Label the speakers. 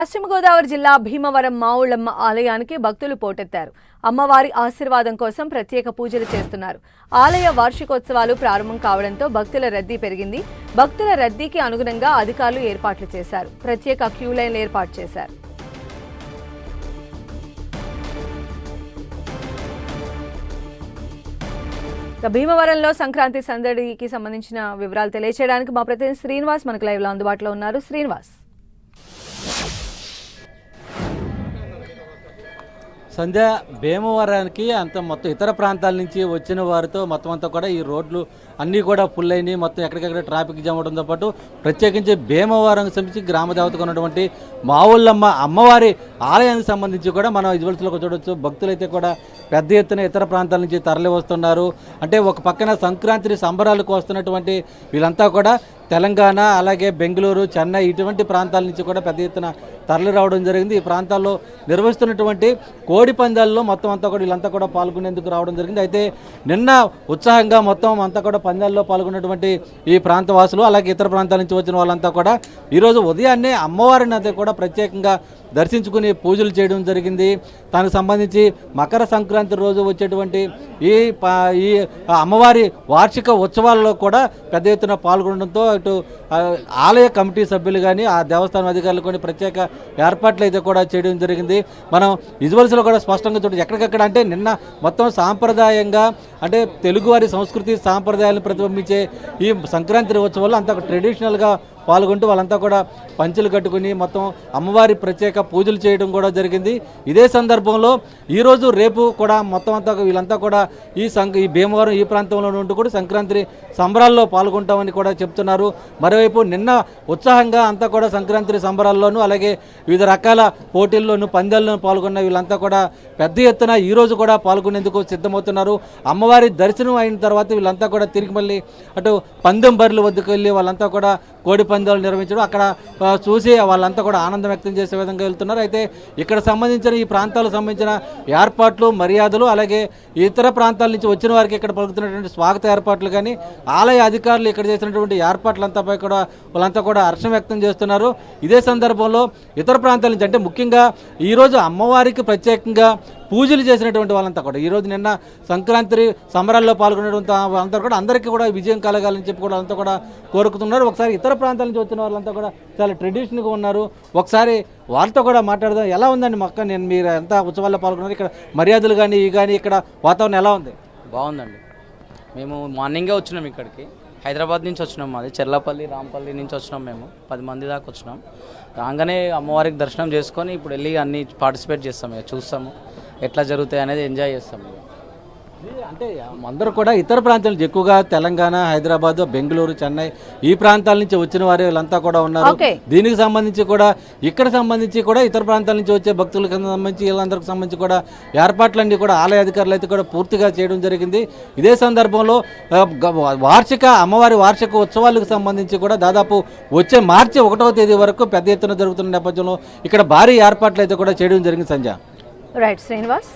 Speaker 1: పశ్చిమ గోదావరి జిల్లా భీమవరం మావుళ్ళమ్మ ఆలయానికి భక్తులు పోటెత్తారు. అమ్మవారి ఆశీర్వాదం కోసం ప్రత్యేక పూజలు చేస్తున్నారు. ఆలయ వార్షికోత్సవాలు ప్రారంభం కావడంతో భక్తుల రద్దీ పెరిగింది. భక్తుల రద్దీకి అనుగుణంగా అధికారులు ఏర్పాట్లు చేశారు. ప్రత్యేక క్యూ లైన్ ఏర్పాటు చేశారు. భీమవరంలో సంక్రాంతి సందడికి సంబంధించిన వివరాలు తెలియజేయడానికి మా ప్రతినిధి శ్రీనివాస్ మనకు లైవ్ లో అందుబాటులో ఉన్నారు. శ్రీనివాస్,
Speaker 2: సంధ్య, భీమవరానికి అంత మొత్తం ఇతర ప్రాంతాల నుంచి వచ్చిన వారితో మొత్తం అంతా కూడా ఈ రోడ్లు అన్నీ కూడా ఫుల్ అయినాయి. మొత్తం ఎక్కడికెక్కడ ట్రాఫిక్ జామ్ అవడంతో పాటు ప్రత్యేకించి భీమవరంకి సంబంధించి గ్రామదేవతగా ఉన్నటువంటి మావుళ్ళమ్మ అమ్మవారి ఆలయానికి సంబంధించి కూడా మనం విజువల్స్లో చూడవచ్చు. భక్తులైతే కూడా పెద్ద ఎత్తున ఇతర ప్రాంతాల నుంచి తరలి వస్తున్నారు. అంటే ఒక పక్కన సంక్రాంతి సంబరాలకు వస్తున్నటువంటి వీళ్ళంతా కూడా తెలంగాణ, అలాగే బెంగళూరు, చెన్నై ఇటువంటి ప్రాంతాల నుంచి కూడా పెద్ద ఎత్తున తరలి రావడం జరిగింది. ఈ ప్రాంతాల్లో నిర్వహిస్తున్నటువంటి కోడి పందాల్లో మొత్తం అంతా కూడా వీళ్ళంతా కూడా పాల్గొనేందుకు రావడం జరిగింది. అయితే నిన్న ఉత్సాహంగా మొత్తం అంతా కూడా పందాల్లో పాల్గొన్నటువంటి ఈ ప్రాంత వాసులు, అలాగే ఇతర ప్రాంతాల నుంచి వచ్చిన వాళ్ళంతా కూడా ఈరోజు ఉదయాన్నే అమ్మవారిని అయితే కూడా ప్రత్యేకంగా దర్శించుకుని పూజలు చేయడం జరిగింది. దానికి సంబంధించి మకర సంక్రాంతి రోజు వచ్చేటువంటి ఈ అమ్మవారి వార్షిక ఉత్సవాల్లో కూడా పెద్ద ఎత్తున పాల్గొనడంతో ఇటు ఆలయ కమిటీ సభ్యులు కానీ ఆ దేవస్థానం అధికారులు కొన్ని ప్రత్యేక ఏర్పాట్లు అయితే కూడా చేయడం జరిగింది. మనం విజువల్స్లో కూడా స్పష్టంగా చూడండి. ఎక్కడికక్కడ అంటే నిన్న మొత్తం సాంప్రదాయంగా, అంటే తెలుగువారి సంస్కృతి సాంప్రదాయాలను ప్రతిబింబించే ఈ సంక్రాంతి ఉత్సవాలు అంతా ట్రెడిషనల్గా పాల్గొంటూ వాళ్ళంతా కూడా పంచెలు కట్టుకుని మొత్తం అమ్మవారి ప్రత్యేక పూజలు చేయడం కూడా జరిగింది. ఇదే సందర్భంలో ఈరోజు రేపు కూడా మొత్తం అంతా వీళ్ళంతా కూడా ఈ భీమవరం ఈ ప్రాంతంలో ఉంటూ కూడా సంక్రాంతి సంబరాల్లో పాల్గొంటామని కూడా చెప్తున్నారు. మరోవైపు నిన్న ఉత్సాహంగా అంతా కూడా సంక్రాంతి సంబరాల్లోనూ, అలాగే వివిధ రకాల పోటీల్లోనూ పందాల్లోనూ పాల్గొన్న వీళ్ళంతా కూడా పెద్ద ఎత్తున ఈరోజు కూడా పాల్గొనేందుకు సిద్ధమవుతున్నారు. అమ్మవారి దర్శనం అయిన తర్వాత వీళ్ళంతా కూడా తిరిగి మళ్ళీ అటు పందెం బర్రెల వద్దకు వెళ్ళి వాళ్ళంతా కూడా కోడి పందాలు నిర్వహించడం, అక్కడ చూసి వాళ్ళంతా కూడా ఆనందం వ్యక్తం చేసే విధంగా వెళ్తున్నారు. అయితే ఇక్కడ సంబంధించిన ఈ ప్రాంతాలకు సంబంధించిన ఏర్పాట్లు, మర్యాదలు, అలాగే ఇతర ప్రాంతాల నుంచి వచ్చిన వారికి ఇక్కడ పలుకుతున్నటువంటి స్వాగత ఏర్పాట్లు కానీ ఆలయ అధికారులు ఇక్కడ చేసినటువంటి ఏర్పాట్లంతాపై కూడా వాళ్ళంతా కూడా హర్షం వ్యక్తం చేస్తున్నారు. ఇదే సందర్భంలో ఇతర ప్రాంతాల నుంచి, అంటే ముఖ్యంగా ఈరోజు అమ్మవారికి ప్రత్యేకంగా పూజలు చేసినటువంటి వాళ్ళంతా కూడా ఈరోజు నిన్న సంక్రాంతి సంబరాల్లో పాల్గొనేటువంటి వాళ్ళంతా కూడా అందరికీ కూడా విజయం కలగాలని చెప్పి కూడా వాళ్ళంతా కూడా కోరుకుతున్నారు. ఒకసారి ఇతర ప్రాంతాల నుంచి వచ్చిన వాళ్ళంతా కూడా చాలా ట్రెడిషనల్గా ఉన్నారు. ఒకసారి వాళ్ళతో కూడా మాట్లాడదాం. ఎలా ఉందండి మొక్క? నేను మీరు ఎంత ఉత్సవాల్లో పాల్గొన్నారు, ఇక్కడ మర్యాదలు కానీ ఇక్కడ వాతావరణం ఎలా ఉంది?
Speaker 3: బాగుందండి. మేము మార్నింగే వచ్చినాం ఇక్కడికి. హైదరాబాద్ నుంచి వచ్చినాం. మాది చెర్లపల్లి, రాంపల్లి నుంచి వచ్చినాం. మేము 10 మంది దాకా వచ్చినాం. రాగానే అమ్మవారికి దర్శనం చేసుకొని ఇప్పుడు వెళ్ళి అన్నీ పార్టిసిపేట్ చేస్తాం. ఇక చూస్తాము ఎట్లా జరుగుతాయి అనేది ఎంజాయ్ చేస్తాం.
Speaker 2: అంటే అందరూ కూడా ఇతర ప్రాంతాల నుంచి ఎక్కువగా తెలంగాణ, హైదరాబాద్, బెంగళూరు, చెన్నై ఈ ప్రాంతాల నుంచి వచ్చిన వారు వీళ్ళంతా కూడా ఉన్నారు. దీనికి సంబంధించి కూడా ఇక్కడ సంబంధించి కూడా ఇతర ప్రాంతాల నుంచి వచ్చే భక్తులకు సంబంధించి వీళ్ళందరికి సంబంధించి కూడా ఏర్పాట్లన్నీ కూడా ఆలయ అధికారులు అయితే కూడా పూర్తిగా చేయడం జరిగింది. ఇదే సందర్భంలో అమ్మవారి వార్షిక ఉత్సవాలకు సంబంధించి కూడా దాదాపు వచ్చే మార్చి 1వ తేదీ వరకు పెద్ద ఎత్తున జరుగుతున్న నేపథ్యంలో ఇక్కడ భారీ ఏర్పాట్లు అయితే కూడా చేయడం జరిగింది. సంజయ్,
Speaker 1: రైట్ శ్రీనివాస్.